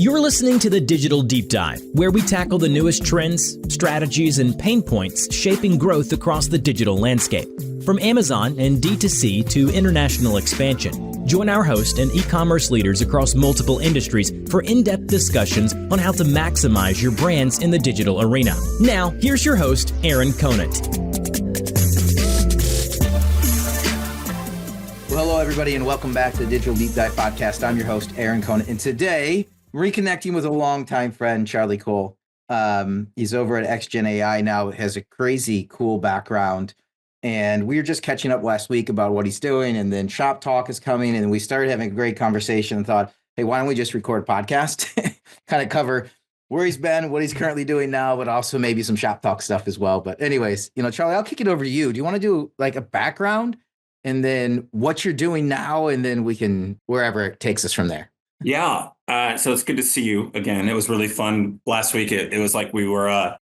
You're listening to the Digital Deep Dive, where we tackle the newest trends, strategies, and pain points shaping growth across the digital landscape. From Amazon and D2C to international expansion, join our host and e-commerce leaders across multiple industries for in-depth discussions on how to maximize your brands in the digital arena. Now, here's your host, Aaron Conant. Well, hello, everybody, and welcome back to the Digital Deep Dive podcast. I'm your host, Aaron Conant, and today, reconnecting with a longtime friend, Charlie Cole. He's over at XGEN AI now, has a crazy cool background. And we were just catching up last week about what he's doing. And then Shoptalk is coming. And we started having a great conversation and thought, hey, why don't we just record a podcast? Kind of cover where he's been, what he's currently doing now, but also maybe some Shoptalk stuff as well. But anyways, Charlie, I'll kick it over to you. Do you want to do like a background and then what you're doing now? And then we can, wherever it takes us from there. Yeah. So it's good to see you again. It was really fun last week. It was like we were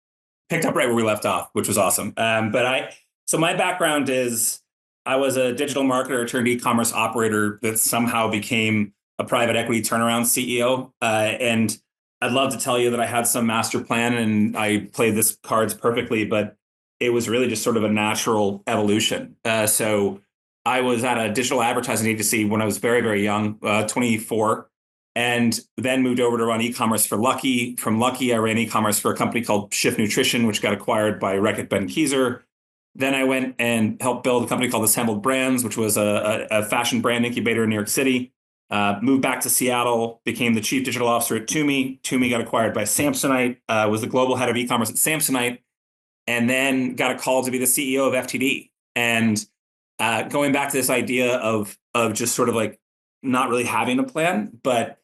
picked up right where we left off, which was awesome. So my background is I was a digital marketer turned e-commerce operator that somehow became a private equity turnaround CEO. And I'd love to tell you that I had some master plan and I played this cards perfectly, but it was really just sort of a natural evolution. So I was at a digital advertising agency when I was very, very young, 24. And then moved over to run e-commerce for Lucky. From Lucky, I ran e-commerce for a company called Shift Nutrition, which got acquired by Reckitt Benckiser. Then I went and helped build a company called Assembled Brands, which was a fashion brand incubator in New York City. Moved back to Seattle, became the chief digital officer at TUMI. TUMI got acquired by Samsonite, was the global head of e-commerce at Samsonite, and then got a call to be the CEO of FTD. And going back to this idea of just sort of like not really having a plan, but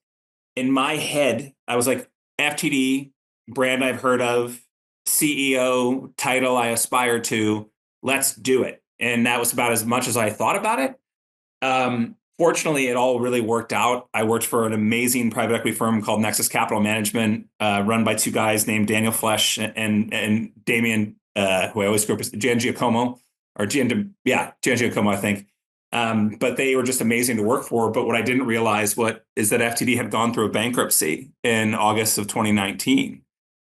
in my head, I was like, FTD, brand I've heard of, CEO, title I aspire to, let's do it. And that was about as much as I thought about it. Fortunately, it all really worked out. I worked for an amazing private equity firm called Nexus Capital Management, run by two guys named Daniel Flesch and Damien, who I always grew up as Giangiacomo, Giangiacomo, I think. But they were just amazing to work for. But what I didn't realize is that FTD had gone through a bankruptcy in August of 2019.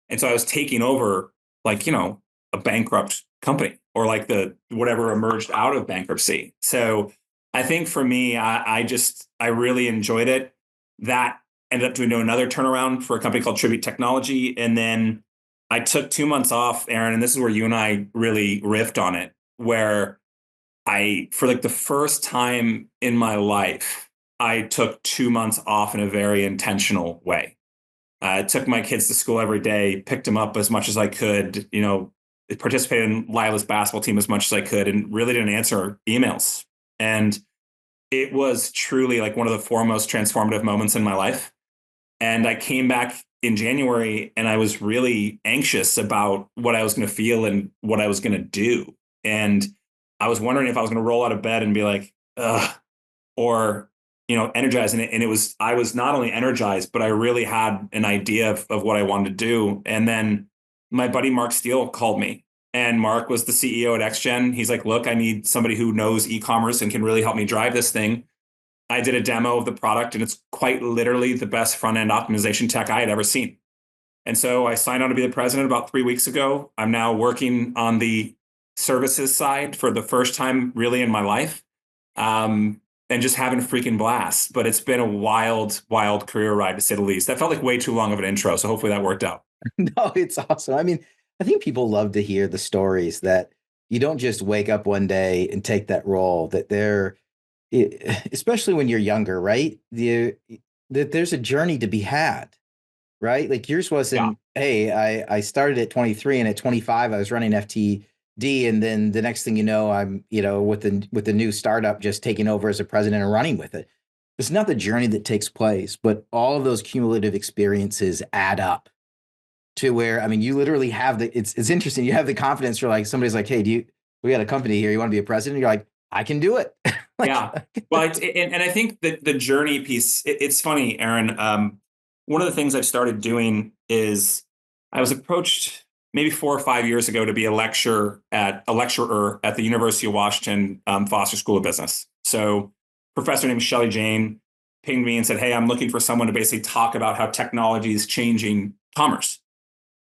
And so I was taking over a bankrupt company or like the whatever emerged out of bankruptcy. So I think for me, I really enjoyed it. That ended up doing another turnaround for a company called Tribute Technology. And then I took 2 months off, Aaron, and this is where you and I really riffed on it, where for like the first time in my life, I took 2 months off in a very intentional way. I took my kids to school every day, picked them up as much as I could, participated in Lila's basketball team as much as I could, and really didn't answer emails. And it was truly like one of the foremost transformative moments in my life. And I came back in January and I was really anxious about what I was going to feel and what I was going to do. And I was wondering if I was going to roll out of bed and be like, ugh, or, energized. And I was not only energized, but I really had an idea of what I wanted to do. And then my buddy, Mark Steele, called me, and Mark was the CEO at XGEN. He's like, look, I need somebody who knows e-commerce and can really help me drive this thing. I did a demo of the product and it's quite literally the best front-end optimization tech I had ever seen. And so I signed on to be the president about 3 weeks ago. I'm now working on the services side for the first time really in my life, and just having a freaking blast. But it's been a wild, wild career ride, to say the least. That felt like way too long of an intro, so hopefully that worked out. No, it's awesome. I mean, I think people love to hear the stories that you don't just wake up one day and take that role, that especially when you're younger, right? That there's a journey to be had, right? Like yours wasn't, hey, I started at 23 and at 25, I was running FTD. And then the next thing you know, I'm, with the new startup, just taking over as a president and running with it. It's not the journey that takes place, but all of those cumulative experiences add up to where, I mean, you literally have it's interesting. You have the confidence for like, somebody's like, hey, we got a company here. You want to be a president? You're like, I can do it. Yeah. Well, and I think that the journey piece, it's funny, Aaron. One of the things I've started doing is I was approached maybe 4 or 5 years ago to be a lecturer at the University of Washington Foster School of Business. So professor named Shelley Jane pinged me and said, hey, I'm looking for someone to basically talk about how technology is changing commerce.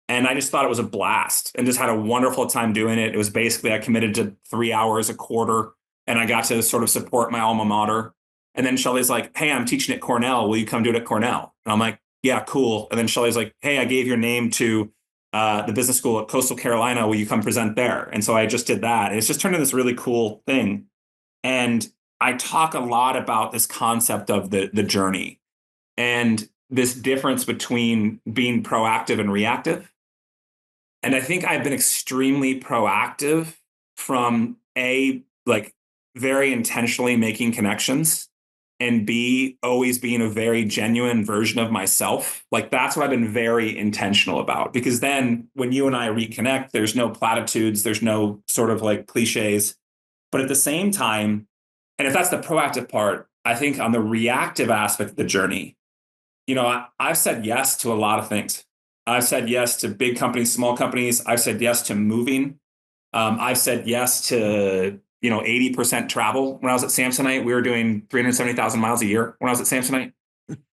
And I just thought it was a blast and just had a wonderful time doing it. It was basically, I committed to 3 hours a quarter and I got to sort of support my alma mater. And then Shelly's like, hey, I'm teaching at Cornell. Will you come do it at Cornell? And I'm like, yeah, cool. And then Shelly's like, hey, I gave your name to the business school at Coastal Carolina. Will you come present there? And so I just did that. And it's just turned into this really cool thing. And I talk a lot about this concept of the journey and this difference between being proactive and reactive. And I think I've been extremely proactive from like very intentionally making connections, and B, always being a very genuine version of myself. Like that's what I've been very intentional about, because then when you and I reconnect, there's no platitudes, there's no sort of like cliches. But at the same time, and if that's the proactive part, I think on the reactive aspect of the journey, I've said yes to a lot of things. I've said yes to big companies, small companies. I've said yes to moving. I've said yes to 80% travel. When I was at Samsonite, we were doing 370,000 miles a year when I was at Samsonite.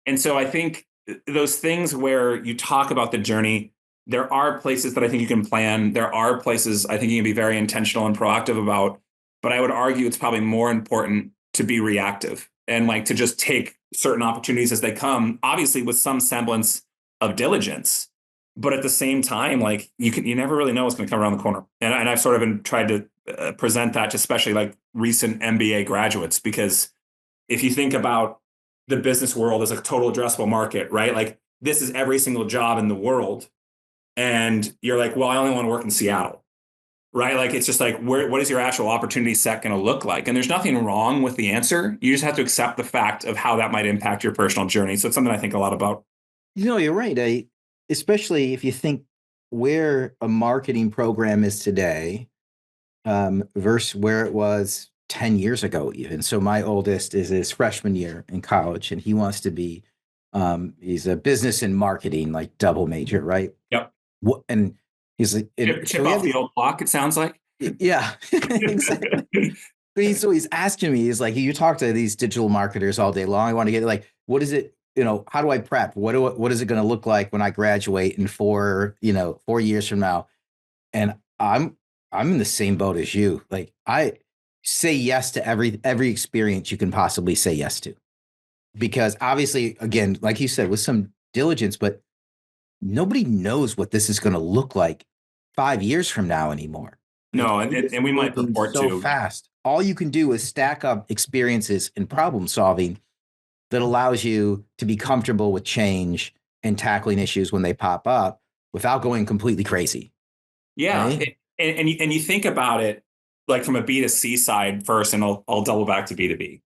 And so I think those things where you talk about the journey, there are places that I think you can plan. There are places I think you can be very intentional and proactive about. But I would argue it's probably more important to be reactive and like to just take certain opportunities as they come, obviously with some semblance of diligence. But at the same time, like you never really know what's going to come around the corner. And I've sort of been tried to present that to especially like recent MBA graduates, because if you think about the business world as a total addressable market, right? Like this is every single job in the world. And you're like, well, I only want to work in Seattle, right? Like it's just like, what is your actual opportunity set going to look like? And there's nothing wrong with the answer. You just have to accept the fact of how that might impact your personal journey. So it's something I think a lot about. You're right. Especially if you think where a marketing program is today versus where it was 10 years ago, even. So my oldest is his freshman year in college, and he wants to be, he's a business and marketing, like double major, right? Yep. And he's like, chip off the old block, it sounds like. Yeah, exactly. So he's asking me, he's like, you talk to these digital marketers all day long. I want to get like, what is it? How do I prep? What is it going to look like when I graduate in 4 years from now? And I'm in the same boat as you. Like I say yes to every experience you can possibly say yes to, because obviously, again, like you said, with some diligence, but nobody knows what this is going to look like 5 years from now anymore. No, and we might purport so fast. All you can do is stack up experiences and problem solving that allows you to be comfortable with change and tackling issues when they pop up without going completely crazy. Yeah. Right? And you think about it like from a B2C side first, and I'll double back to B2B.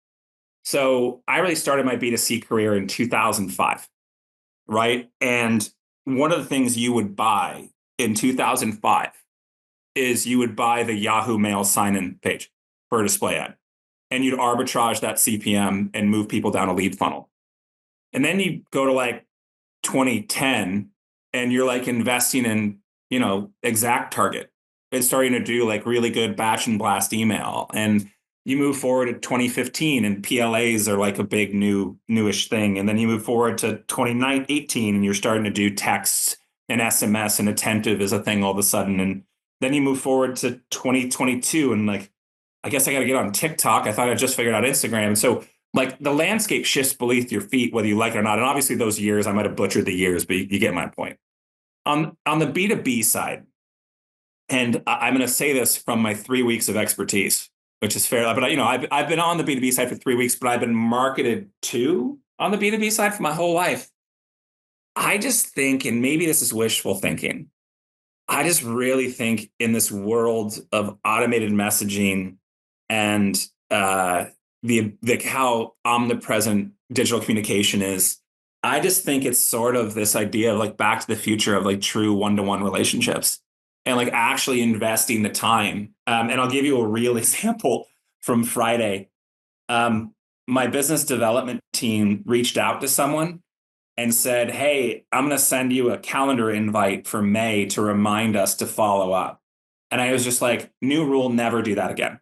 So I really started my B2C career in 2005, right? And one of the things you would buy in 2005 is you would buy the Yahoo Mail sign-in page for a display ad. And you'd arbitrage that CPM and move people down a lead funnel. And then you go to like 2010 and you're like investing in, Exact Target and starting to do like really good batch and blast email. And you move forward to 2015 and PLAs are like a big newish thing. And then you move forward to 2018 and you're starting to do texts and SMS, and attentive is a thing all of a sudden. And then you move forward to 2022 and like, I guess I got to get on TikTok. I thought I just figured out Instagram. So like the landscape shifts beneath your feet, whether you like it or not. And obviously those years, I might have butchered the years, but you get my point. On the B2B side, and I'm going to say this from my 3 weeks of expertise, which is fair. But I've been on the B2B side for 3 weeks, but I've been marketed to on the B2B side for my whole life. I just think, and maybe this is wishful thinking, I just really think in this world of automated messaging and the how omnipresent digital communication is, I just think it's sort of this idea of like back to the future of like true one-to-one relationships and like actually investing the time. And I'll give you a real example from Friday. My business development team reached out to someone and said, hey, I'm going to send you a calendar invite for May to remind us to follow up. And I was just like, new rule, never do that again.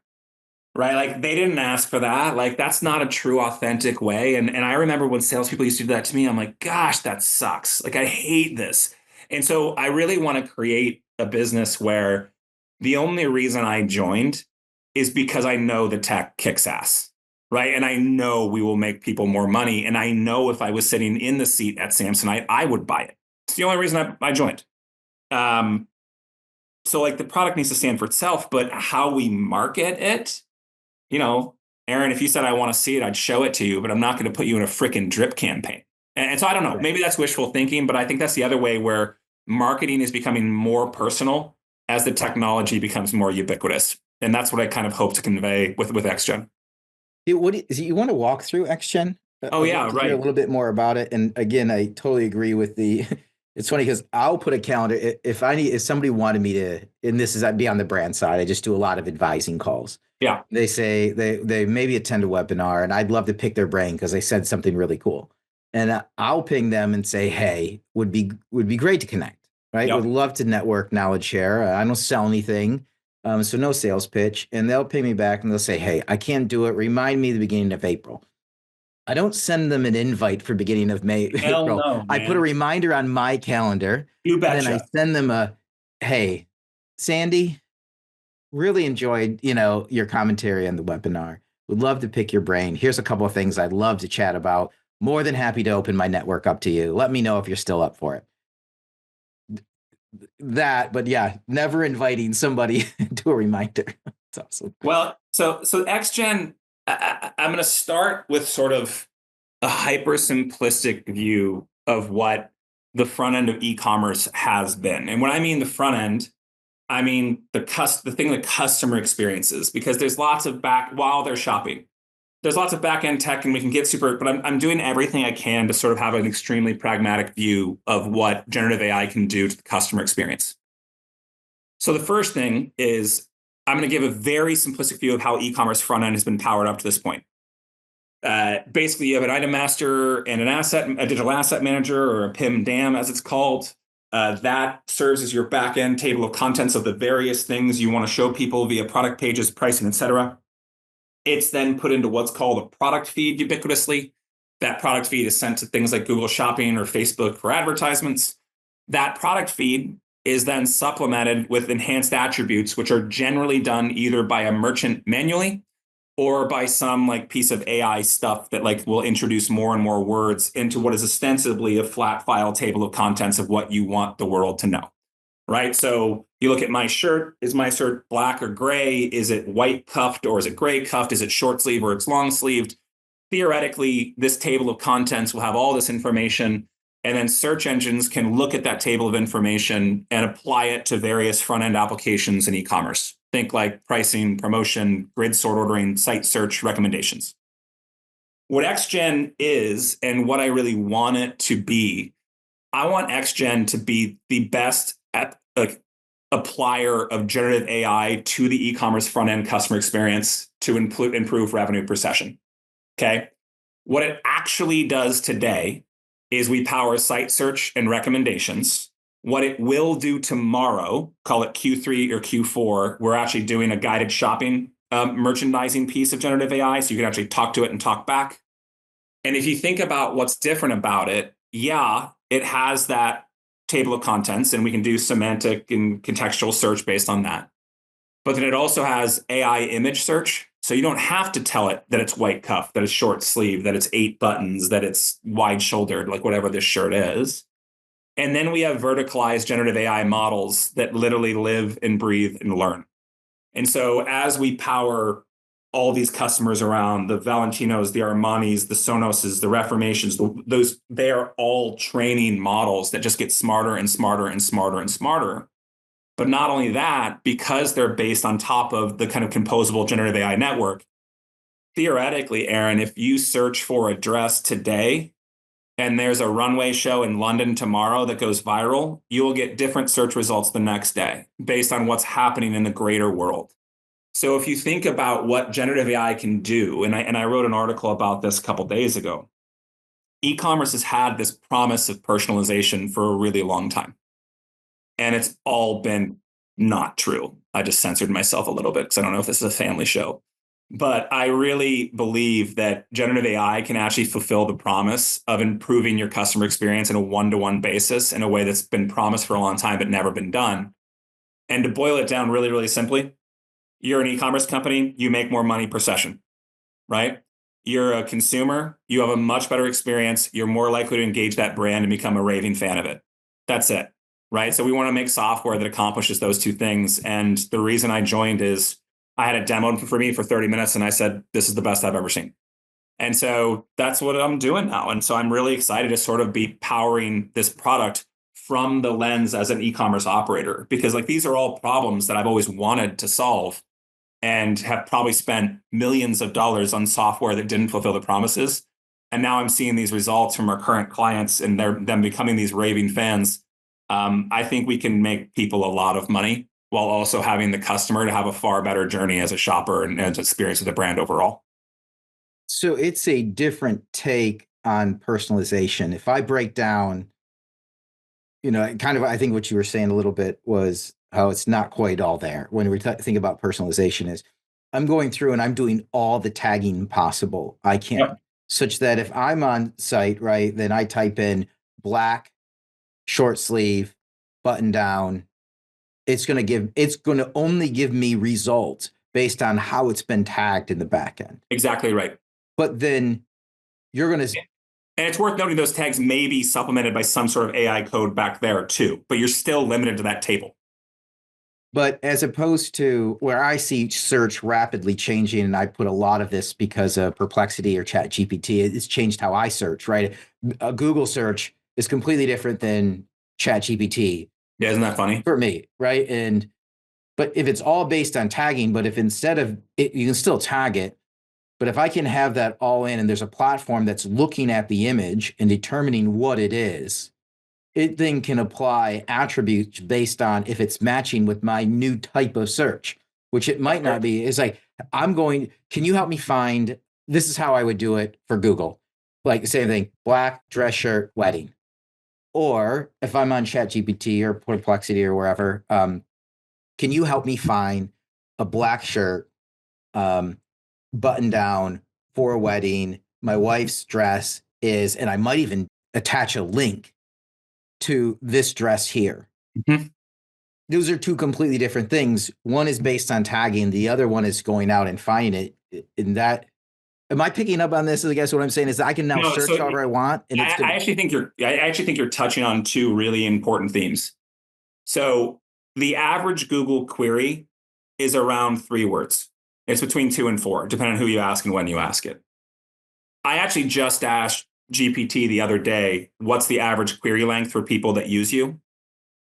right? Like they didn't ask for that. Like that's not a true, authentic way. And I remember when salespeople used to do that to me, I'm like, gosh, that sucks. Like I hate this. And so I really want to create a business where the only reason I joined is because I know the tech kicks ass, right? And I know we will make people more money. And I know if I was sitting in the seat at Samsonite, I would buy it. It's the only reason I joined. So like the product needs to stand for itself, but how we market it, you know, Aaron, if you said I want to see it, I'd show it to you, but I'm not going to put you in a freaking drip campaign. And so I don't know, maybe that's wishful thinking, but I think that's the other way where marketing is becoming more personal as the technology becomes more ubiquitous. And that's what I kind of hope to convey with XGen. You want to walk through XGen? Oh I'd yeah, love to right. hear a little bit more about it. And again, I totally agree with the. It's funny because I'll put a calendar if somebody wanted me to, and this is I'd be on the brand side. I just do a lot of advising calls. Yeah. They say they maybe attend a webinar, and I'd love to pick their brain because they said something really cool. And I'll ping them and say, hey, would be great to connect, right? Yep. Would love to network, knowledge share. I don't sell anything. So no sales pitch. And they'll ping me back and they'll say, hey, I can't do it. Remind me the beginning of April. I don't send them an invite for beginning of May, Hell April. no, I put a man. reminder on my calendar. You And then I betcha. send them hey, Sandy, really enjoyed, your commentary on the webinar. Would love to pick your brain. Here's a couple of things I'd love to chat about. More than happy to open my network up to you. Let me know if you're still up for it. But yeah, never inviting somebody to a reminder. It's awesome. Well, so XGen, I'm going to start with sort of a hyper simplistic view of what the front end of e-commerce has been. And when I mean the front end, I mean the thing the customer experiences, because there's lots of while they're shopping. There's lots of back end tech and we can get super, but I'm doing everything I can to sort of have an extremely pragmatic view of what generative AI can do to the customer experience. So the first thing is I'm going to give a very simplistic view of how e-commerce front end has been powered up to this point. Basically, you have an item master and a digital asset manager, or a PIM DAM as it's called. That serves as your back end table of contents of the various things you want to show people via product pages, pricing, etc. It's then put into what's called a product feed ubiquitously. That product feed is sent to things like Google Shopping or Facebook for advertisements. That product feed is then supplemented with enhanced attributes, which are generally done either by a merchant manually or by some like piece of AI stuff that like will introduce more and more words into what is ostensibly a flat file table of contents of what you want the world to know, right? So you look at my shirt, is my shirt black or gray? Is it white cuffed or is it gray cuffed? Is it short sleeve or it's long sleeved? Theoretically, this table of contents will have all this information, and then search engines can look at that table of information and apply it to various front-end applications in e-commerce. Think like pricing, promotion, grid sort ordering, site search, recommendations. What XGen is, and what I really want it to be, I want XGen to be the best applier of generative AI to the e-commerce front-end customer experience to improve revenue per session. Okay. What it actually does today is we power site search and recommendations. What it will do tomorrow, call it Q3 or Q4, we're actually doing a guided shopping merchandising piece of generative AI. So you can actually talk to it and talk back. And if you think about what's different about it, yeah, it has that table of contents and we can do semantic and contextual search based on that. But then it also has AI image search. So you don't have to tell it that it's white cuff, that it's short sleeve, that it's 8 buttons, that it's wide shouldered, like whatever this shirt is. And then we have verticalized generative AI models that literally live and breathe and learn. And so as we power all these customers around, the Valentinos, the Armanis, the Sonoses, the Reformations, they are all training models that just get smarter and smarter and smarter and smarter. But not only that, because they're based on top of the kind of composable generative AI network, theoretically, Aaron, if you search for a dress today and there's a runway show in London tomorrow that goes viral, you will get different search results the next day based on what's happening in the greater world. So if you think about what generative AI can do, and I wrote an article about this a couple of days ago, e-commerce has had this promise of personalization for a really long time. And it's all been not true. I just censored myself a little bit because I don't know if this is a family show. But I really believe that generative AI can actually fulfill the promise of improving your customer experience in a one-to-one basis in a way that's been promised for a long time but never been done. And to boil it down really, really simply, you're an e-commerce company, you make more money per session, right? You're a consumer, you have a much better experience, you're more likely to engage that brand and become a raving fan of it. That's it, right? So we want to make software that accomplishes those two things. And the reason I joined is I had it demoed for me for 30 minutes and I said, this is the best I've ever seen. And so that's what I'm doing now. And so I'm really excited to sort of be powering this product from the lens as an e-commerce operator, because like these are all problems that I've always wanted to solve and have probably spent millions of dollars on software that didn't fulfill the promises. And now I'm seeing these results from our current clients and them becoming these raving fans. I think we can make people a lot of money while also having the customer to have a far better journey as a shopper and as experience with the brand overall. So it's a different take on personalization. If I break down, kind of, I think what you were saying a little bit was how it's not quite all there when we think about personalization is I'm going through and I'm doing all the tagging possible I can, Yep. such that if I'm on site, right, then I type in black, short sleeve, button down, it's going to only give me results based on how it's been tagged in the back end. Exactly right. But then you're going to... And it's worth noting those tags may be supplemented by some sort of AI code back there too, but you're still limited to that table. But as opposed to where I see search rapidly changing, and I put a lot of this because of Perplexity or ChatGPT, it's changed how I search, right? A Google search is completely different than ChatGPT. Yeah, isn't that funny? For me, right? But if it's all based on tagging, but if instead of it, you can still tag it, but if I can have that all in and there's a platform that's looking at the image and determining what it is, it then can apply attributes based on if it's matching with my new type of search, which it might not be. It's like, can you help me find, this is how I would do it for Google. Like the same thing, black dress shirt, wedding. Or if I'm on ChatGPT or Perplexity or wherever, can you help me find a black shirt, button down for a wedding? My wife's dress is, and I might even attach a link to this dress here. Mm-hmm. Those are two completely different things. One is based on tagging. The other one is going out and finding it. In that, am I picking up on this? I guess what I'm saying is I can now search however I want. And I actually think you're touching on two really important themes. So the average Google query is around 3 words. It's between 2 and 4, depending on who you ask and when you ask it. I actually just asked GPT the other day, what's the average query length for people that use you?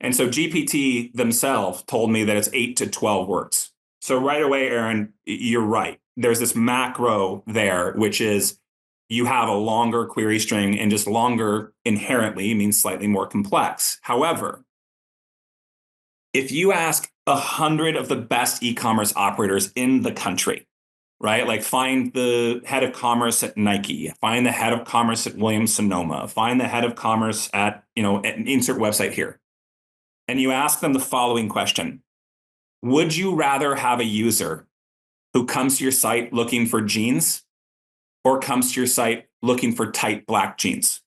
And so GPT themselves told me that it's 8 to 12 words. So right away, Aaron, you're right. There's this macro there, which is you have a longer query string, and just longer inherently means slightly more complex. However, if you ask 100 of the best e-commerce operators in the country, right? Like find the head of commerce at Nike, find the head of commerce at Williams-Sonoma, find the head of commerce at insert website here. And you ask them the following question: would you rather have a user who comes to your site looking for jeans or comes to your site looking for tight black jeans?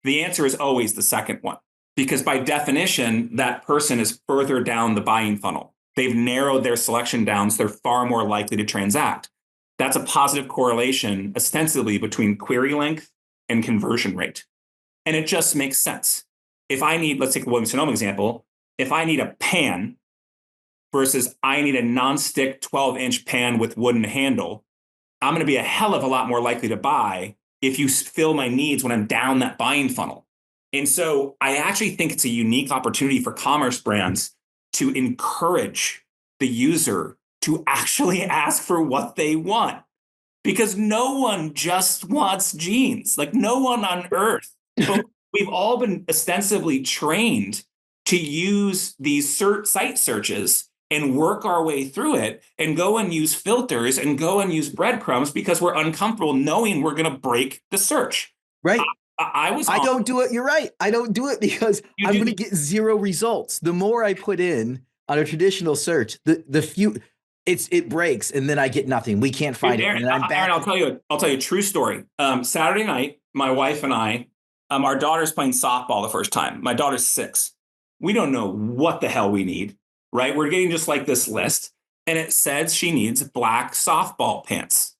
The answer is always the second one, because by definition, that person is further down the buying funnel. They've narrowed their selection down, so they're far more likely to transact. That's a positive correlation, ostensibly, between query length and conversion rate. And it just makes sense. If I need, let's take the Williams-Sonoma example, if I need a pan versus I need a nonstick 12-inch pan with wooden handle, I'm going to be a hell of a lot more likely to buy if you fill my needs when I'm down that buying funnel. And so I actually think it's a unique opportunity for commerce brands to encourage the user to actually ask for what they want, because no one just wants jeans. Like no one on earth. But we've all been ostensibly trained to use these site searches and work our way through it and go and use filters and go and use breadcrumbs because we're uncomfortable knowing we're going to break the search. Right. I don't do it. You're right. I don't do it because I'm going to get 0 results. The more I put in on a traditional search, the few, it breaks, and then I get nothing. We can't find it, and then I'm back. Aaron, I'll tell you a true story. Saturday night, my wife and I, our daughter's playing softball the first time. My daughter's 6. We don't know what the hell we need, right? We're getting just like this list, and it says she needs black softball pants.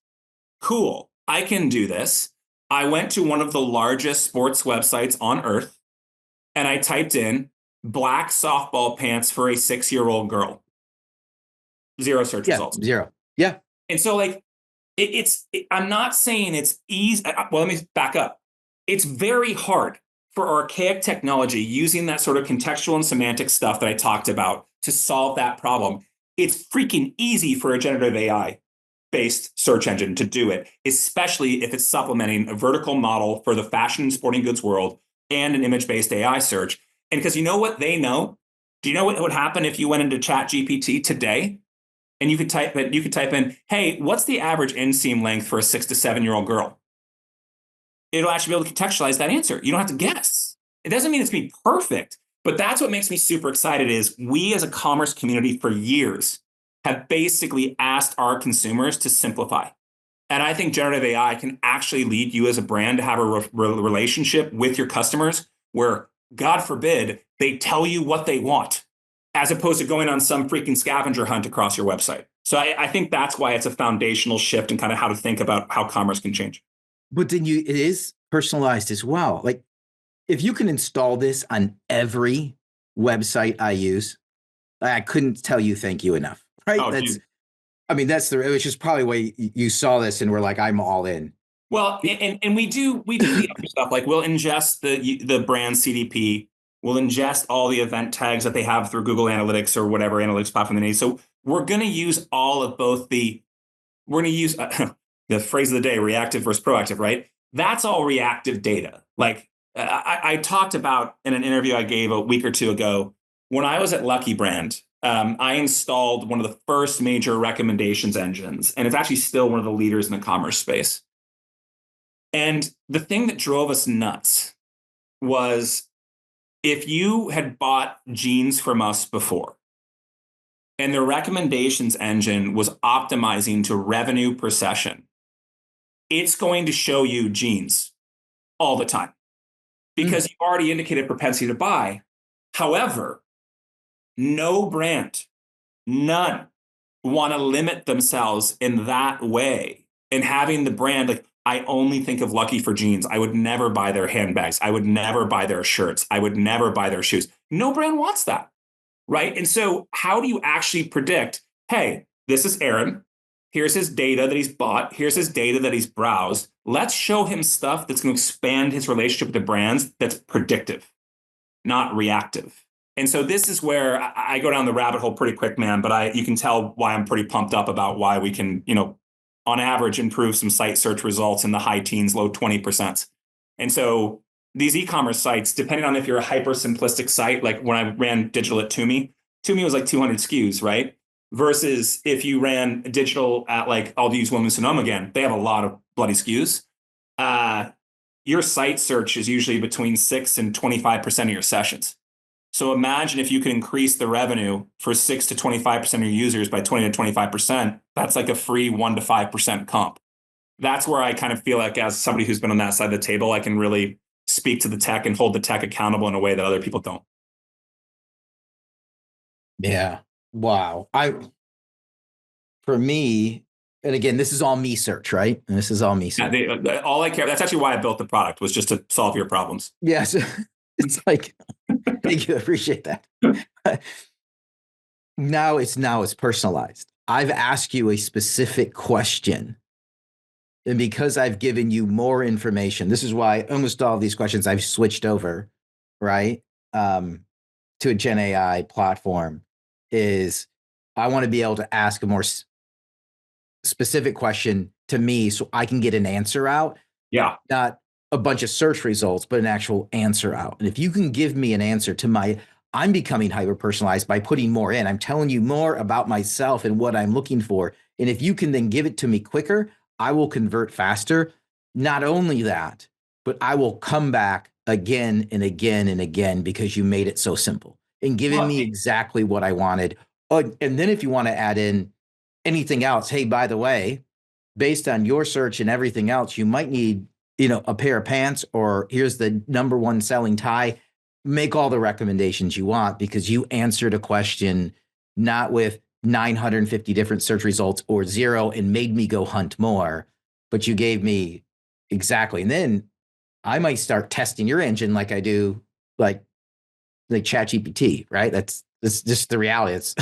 Cool, I can do this. I went to one of the largest sports websites on earth, and I typed in black softball pants for a 6-year-old girl. 0 search results. 0. Yeah. And so like, I'm not saying it's easy. Well, let me back up. It's very hard for archaic technology using that sort of contextual and semantic stuff that I talked about to solve that problem. It's freaking easy for a generative AI based search engine to do it, especially if it's supplementing a vertical model for the fashion and sporting goods world and an image-based AI search. And because you know what they know? Do you know what would happen if you went into ChatGPT today and you could type in, hey, what's the average inseam length for a 6 to 7-year-old girl? It'll actually be able to contextualize that answer. You don't have to guess. It doesn't mean it's going to be perfect, but that's what makes me super excited is we as a commerce community for years have basically asked our consumers to simplify. And I think generative AI can actually lead you as a brand to have a relationship with your customers where, God forbid, they tell you what they want, as opposed to going on some freaking scavenger hunt across your website. So I think that's why it's a foundational shift in kind of how to think about how commerce can change. But then it is personalized as well. Like if you can install this on every website I use, I couldn't tell you thank you enough. Right? Oh, it was just probably why you saw this and we're like, I'm all in. Well, and we do the other stuff. Like we'll ingest the brand CDP. We'll ingest all the event tags that they have through Google Analytics or whatever analytics platform they need. So we're going to use all of both we're going to use the phrase of the day, reactive versus proactive, right? That's all reactive data. Like I talked about in an interview I gave a week or two ago, when I was at Lucky Brand, I installed one of the first major recommendations engines, and it's actually still one of the leaders in the commerce space. And the thing that drove us nuts was if you had bought jeans from us before and the recommendations engine was optimizing to revenue per session, it's going to show you jeans all the time because you've already indicated propensity to buy. However, no brand, none, want to limit themselves in that way and having the brand like, I only think of Lucky for jeans. I would never buy their handbags. I would never buy their shirts. I would never buy their shoes. No brand wants that, right? And so how do you actually predict, hey, this is Aaron. Here's his data that he's bought. Here's his data that he's browsed. Let's show him stuff that's going to expand his relationship with the brands that's predictive, not reactive. And so this is where I go down the rabbit hole pretty quick, man. But you can tell why I'm pretty pumped up about why we can, on average, improve some site search results in the high teens, low 20%. And so these e-commerce sites, depending on if you're a hyper simplistic site, like when I ran digital at TUMI was like 200 SKUs, right? Versus if you ran digital at like, I'll use Women's Sonoma again, they have a lot of bloody SKUs. Your site search is usually between 6 and 25% of your sessions. So imagine if you could increase the revenue for 6 to 25% of your users by 20 to 25%, that's like a free 1 to 5% comp. That's where I kind of feel like as somebody who's been on that side of the table, I can really speak to the tech and hold the tech accountable in a way that other people don't. Yeah. Wow. For me, and again, this is all me search, right? And this is all me search. Yeah, all I care, that's actually why I built the product, was just to solve your problems. Yes. It's like, thank you. I appreciate that. Now it's personalized. I've asked you a specific question. And because I've given you more information, this is why almost all of these questions I've switched over, right? To a Gen AI platform is I want to be able to ask a more specific question to me so I can get an answer out. Yeah. Not a bunch of search results, but an actual answer out. And if you can give me an answer to I'm becoming hyper personalized by putting more in. I'm telling you more about myself and what I'm looking for. And if you can then give it to me quicker, I will convert faster. Not only that, but I will come back again and again and again because you made it so simple and giving me exactly what I wanted. Oh, and then if you want to add in anything else. Hey, by the way, based on your search and everything else, you might need, a pair of pants, or here's the number one selling tie. Make all the recommendations you want because you answered a question not with 950 different search results or zero and made me go hunt more, but you gave me exactly. And then I might start testing your engine like I do, like ChatGPT, right? That's just the reality. It's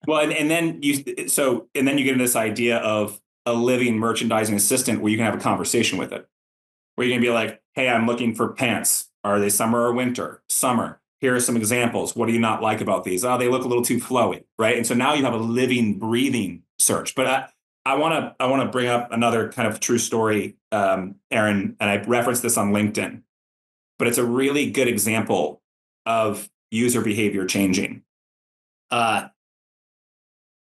Well, and then you get into this idea of a living merchandising assistant where you can have a conversation with it, where you can be like, hey, I'm looking for pants. Are they summer or winter? Summer. Here are some examples. What do you not like about these? Oh, they look a little too flowy, right? And so now you have a living, breathing search. But I want to bring up another kind of true story, Aaron, and I referenced this on LinkedIn, but it's a really good example of user behavior changing.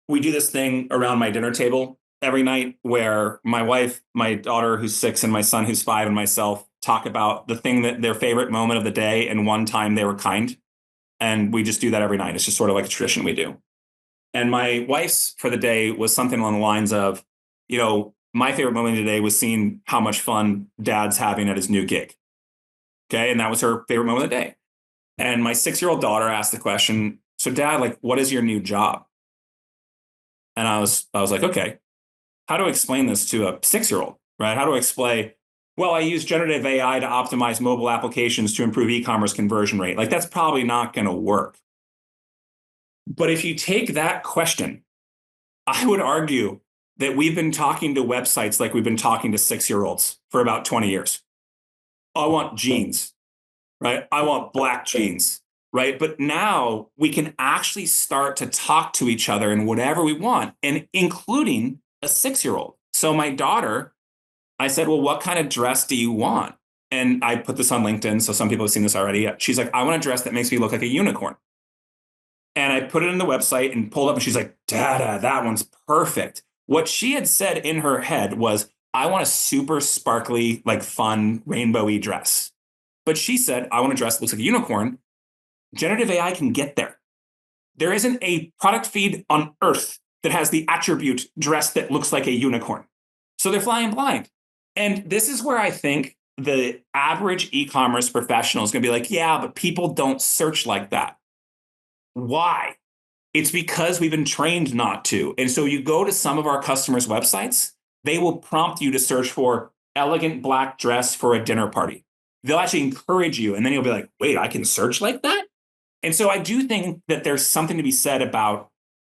We do this thing around my dinner table every night where my wife, my daughter who's 6, and my son who's 5, and myself talk about the thing that their favorite moment of the day and one time they were kind. And we just do that every night. It's just sort of like a tradition we do. And my wife's for the day was something along the lines of, my favorite moment of the day was seeing how much fun dad's having at his new gig. Okay. And that was her favorite moment of the day. And my 6-year-old daughter asked the question, so dad, like, what is your new job? And I was like, okay, how do I explain this to a 6-year-old, right? How do I explain, well, I use generative AI to optimize mobile applications to improve e-commerce conversion rate. Like, that's probably not going to work. But if you take that question, I would argue that we've been talking to websites like we've been talking to 6-year-olds for about 20 years. I want jeans, right? I want black jeans, right? But now we can actually start to talk to each other in whatever we want, and including a 6-year-old. So my daughter, I said, well, what kind of dress do you want? And I put this on LinkedIn, so some people have seen this already. She's like, I want a dress that makes me look like a unicorn. And I put it in the website and pulled up, and she's like, Dada, that one's perfect. What she had said in her head was, I want a super sparkly, like fun, rainbowy dress. But she said, I want a dress that looks like a unicorn. Generative AI can get there. There isn't a product feed on earth that has the attribute dress that looks like a unicorn. So they're flying blind. And this is where I think the average e-commerce professional is going to be like, yeah, but people don't search like that. Why? It's because we've been trained not to. And so you go to some of our customers' websites, they will prompt you to search for elegant black dress for a dinner party. They'll actually encourage you. And then you'll be like, wait, I can search like that? And so I do think that there's something to be said about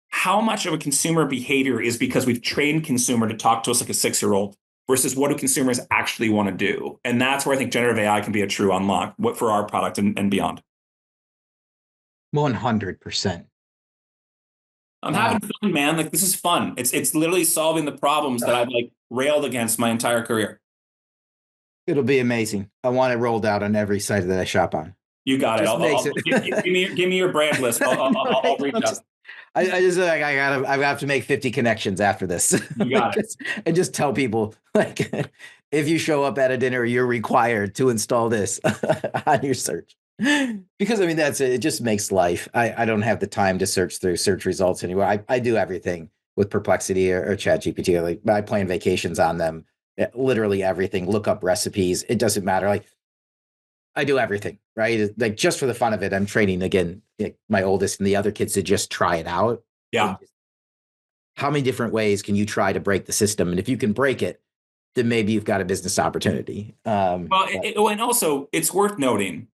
how much of a consumer behavior is because we've trained consumer to talk to us like a 6-year-old versus what do consumers actually want to do. And that's where I think generative AI can be a true unlock for our product and beyond. 100%. I'm having fun, man. Like, this is fun. It's literally solving the problems that I've like railed against my entire career. It'll be amazing. I want it rolled out on every site that I shop on. You got it. Give me your brand list. I'll reach out. I have to make 50 connections after this. You got it. And just tell people, like, if you show up at a dinner, you're required to install this on your search. Because I mean, that's it. It just makes life. I don't have the time to search through search results anymore. I do everything with Perplexity or ChatGPT. Like, I plan vacations on them. Literally everything. Look up recipes. It doesn't matter. Like, I do everything, right? Like, just for the fun of it, I'm training again, my oldest and the other kids to just try it out. Yeah. How many different ways can you try to break the system? And if you can break it, then maybe you've got a business opportunity. And also it's worth noting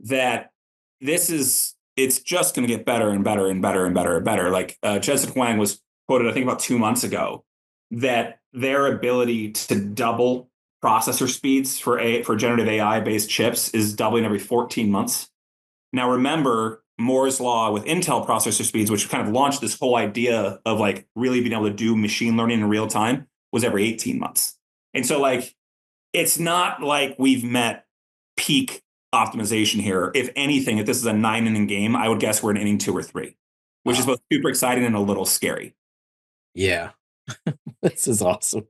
that it's just going to get better and better and better and better and better. Like Jensen Huang was quoted, I think about 2 months ago, that their ability to double processor speeds for generative AI based chips is doubling every 14 months. Now, remember Moore's law with Intel processor speeds, which kind of launched this whole idea of like really being able to do machine learning in real time, was every 18 months. And so like, it's not like we've met peak optimization here. If anything, if this is a 9-inning game, I would guess we're in inning 2 or 3, which is both super exciting and a little scary. Yeah. This is awesome.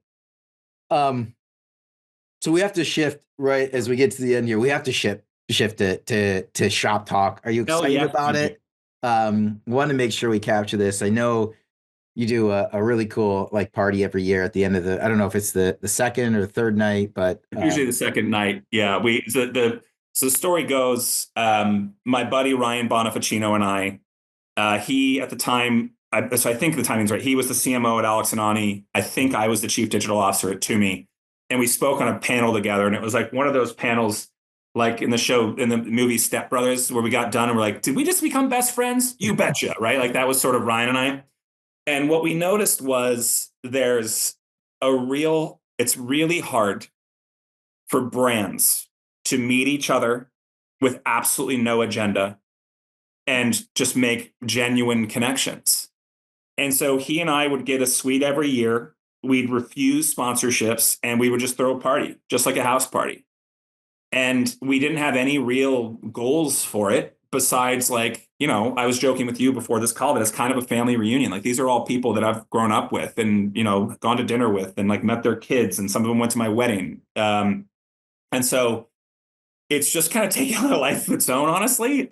So we have to shift right as we get to the end here. We have to shift it to Shoptalk. Are you excited about it? Want to make sure we capture this. I know you do a really cool like party every year at the end of the, I don't know if it's the second or third night, but Usually the second night. Yeah. So the story goes, my buddy Ryan Bonificino and he at the time, so I think the timing's right. He was the CMO at Alex and Ani. I think I was the chief digital officer at TUMI. And we spoke on a panel together. And it was like one of those panels, like in the movie Step Brothers, where we got done and we're like, did we just become best friends? You betcha, right? Like that was sort of Ryan and I. And what we noticed was it's really hard for brands to meet each other with absolutely no agenda and just make genuine connections. And so he and I would get a suite every year. We'd refuse sponsorships and we would just throw a party, just like a house party. And we didn't have any real goals for it besides like, I was joking with you before this call that it's kind of a family reunion. Like these are all people that I've grown up with and, gone to dinner with and like met their kids, and some of them went to my wedding. And so it's just kind of taken on a life of its own, honestly,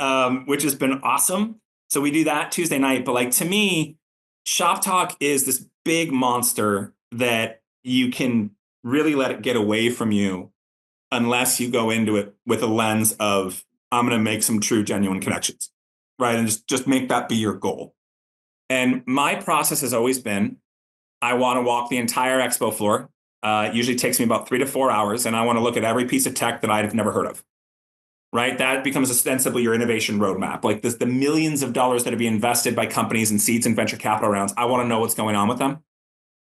which has been awesome. So we do that Tuesday night. But like to me, Shoptalk is this big monster that you can really let it get away from you unless you go into it with a lens of, I'm going to make some true, genuine connections, right? And just make that be your goal. And my process has always been, I want to walk the entire expo floor. It usually takes me about 3 to 4 hours, and I want to look at every piece of tech that I've never heard of, right? That becomes ostensibly your innovation roadmap. Like the millions of dollars that are being invested by companies and seeds and venture capital rounds. I want to know what's going on with them.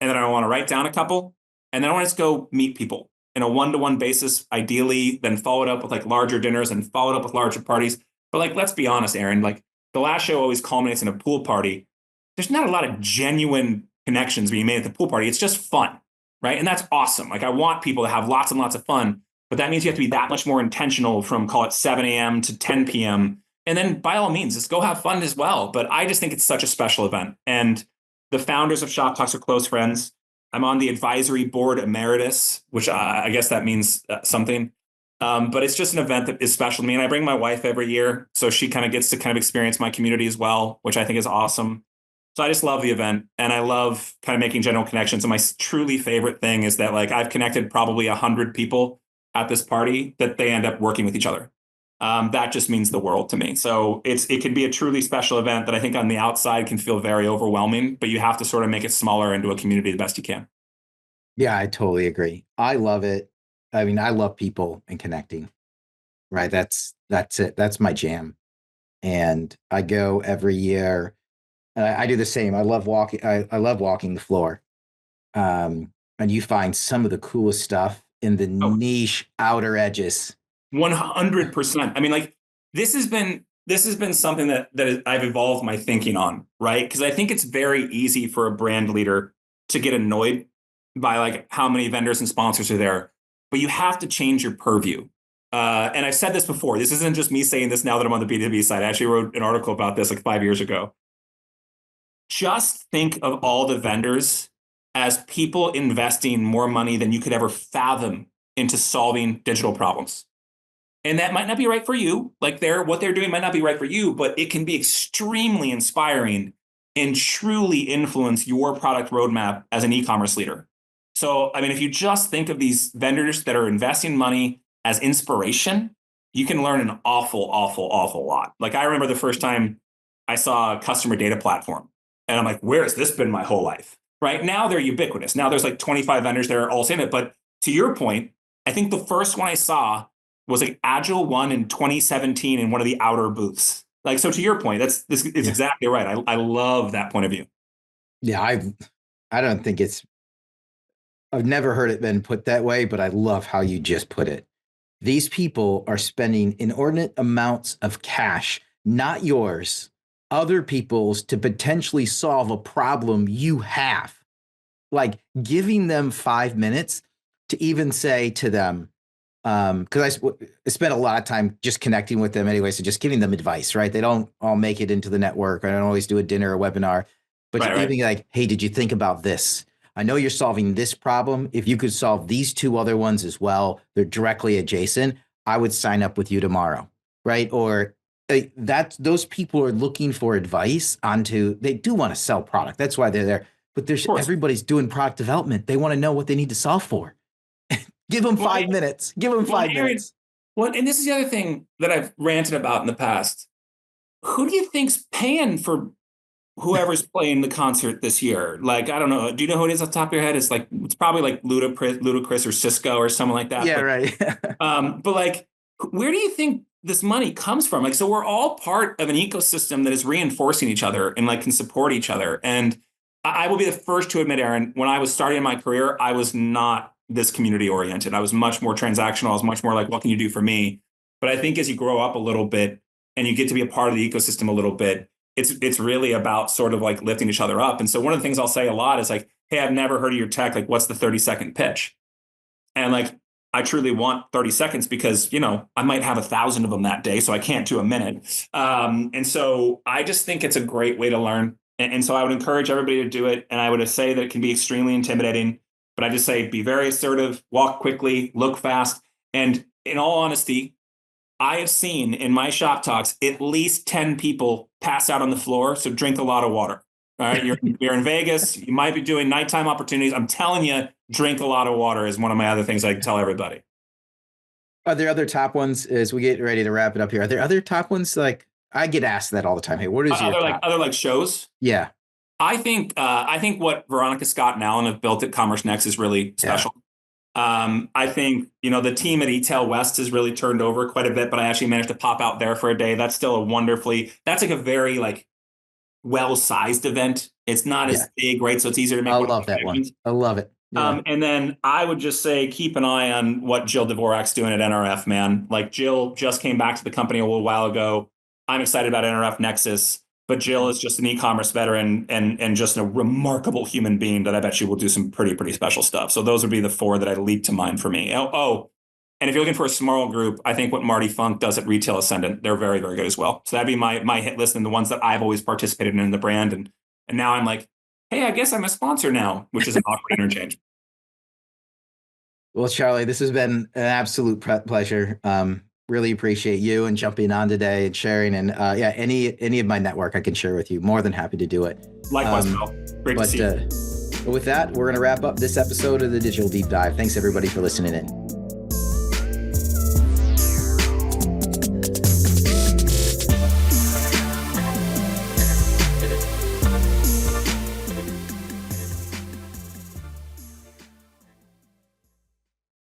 And then I want to write down a couple, and then I want to go meet people in a one-to-one basis, ideally, then followed up with like larger dinners and followed up with larger parties. But like, let's be honest, Aaron, like the last show always culminates in a pool party. There's not a lot of genuine connections being made at the pool party. It's just fun, right? And that's awesome. Like I want people to have lots and lots of fun, but that means you have to be that much more intentional from, call it 7 a.m. to 10 p.m. And then by all means, just go have fun as well. But I just think it's such a special event. And the founders of Shoptalks are close friends. I'm on the advisory board emeritus, which I guess that means something. But it's just an event that is special to me. And I bring my wife every year, so she kind of gets to kind of experience my community as well, which I think is awesome. So I just love the event, and I love kind of making general connections. And my truly favorite thing is that like I've connected probably 100 people at this party that they end up working with each other. That just means the world to me. So it can be a truly special event that I think on the outside can feel very overwhelming, but you have to sort of make it smaller into a community the best you can. Yeah, I totally agree. I love it. I mean, I love people and connecting, right? That's it. That's my jam. And I go every year. I do the same. I love walking. I love walking the floor. And you find some of the coolest stuff in the niche outer edges. 100%. I mean, like this has been something that I've evolved my thinking on, right? Because I think it's very easy for a brand leader to get annoyed by like how many vendors and sponsors are there, but you have to change your purview. And I've said this before. This isn't just me saying this now that I'm on the B2B side. I actually wrote an article about this like 5 years ago. Just think of all the vendors as people investing more money than you could ever fathom into solving digital problems. And that might not be right for you. Like what they're doing might not be right for you, but it can be extremely inspiring and truly influence your product roadmap as an e-commerce leader. So, I mean, if you just think of these vendors that are investing money as inspiration, you can learn an awful, awful, awful lot. Like I remember the first time I saw a customer data platform, and I'm like, where has this been my whole life? Right now they're ubiquitous. Now there's like 25 vendors that are all saying it. But to your point, I think the first one I saw was like Agile One in 2017 in one of the outer booths. Like, so to your point, it's exactly right. I love that point of view. Yeah, I don't think I've never heard it been put that way, but I love how you just put it. These people are spending inordinate amounts of cash, not yours, other people's, to potentially solve a problem you have. Like giving them 5 minutes to even say to them, because I spent a lot of time just connecting with them anyway, so just giving them advice, right? They don't all make it into the network. I don't always do a dinner or webinar, but even like, hey, did you think about this? I know you're solving this problem. If you could solve these 2 other ones as well, they're directly adjacent, I would sign up with you tomorrow, right? Or that those people are looking for advice they do want to sell product. That's why they're there. But everybody's doing product development. They want to know what they need to solve for. Give them 5 minutes. Give them 5 minutes. Well, and this is the other thing that I've ranted about in the past. Who do you think's paying for whoever's playing the concert this year? Like, I don't know. Do you know who it is off the top of your head? It's probably like Ludacris or Cisco or someone like that. Yeah, right. But like, where do you think this money comes from? Like, so we're all part of an ecosystem that is reinforcing each other and like can support each other. And I will be the first to admit, Aaron, when I was starting my career, I was not this community oriented. I was much more transactional. I was much more like, what can you do for me? But I think as you grow up a little bit and you get to be a part of the ecosystem a little bit, it's really about sort of like lifting each other up. And so one of the things I'll say a lot is like, hey, I've never heard of your tech. Like, what's the 30-second pitch? And like, I truly want 30 seconds because, I might have 1,000 of them that day, so I can't do a minute. And so I just think it's a great way to learn. And so I would encourage everybody to do it. And I would say that it can be extremely intimidating, but I just say, be very assertive, walk quickly, look fast. And in all honesty, I have seen in my shop talks, at least 10 people pass out on the floor. So drink a lot of water. All right. You're in Vegas. You might be doing nighttime opportunities. I'm telling you, drink a lot of water is one of my other things I tell everybody. Are there other top ones as we get ready to wrap it up here? Are there other top ones? Like, I get asked that all the time. Hey, what is your top? Other shows? Yeah. I think what Veronica Scott and Alan have built at Commerce Next is really special. Yeah. I think, the team at eTail West has really turned over quite a bit, but I actually managed to pop out there for a day. That's still that's like a very like well-sized event. It's not as big, right? So it's easier to make. I love that one. I love it. Yeah. And then I would just say, keep an eye on what Jill Dvorak's doing at NRF, man. Like, Jill just came back to the company a little while ago. I'm excited about NRF Nexus. But Jill is just an e-commerce veteran and just a remarkable human being that I bet she will do some pretty special stuff. So those would be the 4 that I leap to mind for me. Oh, and if you're looking for a small group, I think what Marty Funk does at Retail Ascendant, they're very, very good as well. So that'd be my hit list and the ones that I've always participated in the brand. And now I'm like, hey, I guess I'm a sponsor now, which is an awkward interchange. Well, Charlie, this has been an absolute pleasure. Really appreciate you and jumping on today and sharing. And any of my network I can share with you. More than happy to do it. Likewise, Bill. Great to see you. But with that, we're going to wrap up this episode of the Digital Deep Dive. Thanks, everybody, for listening in.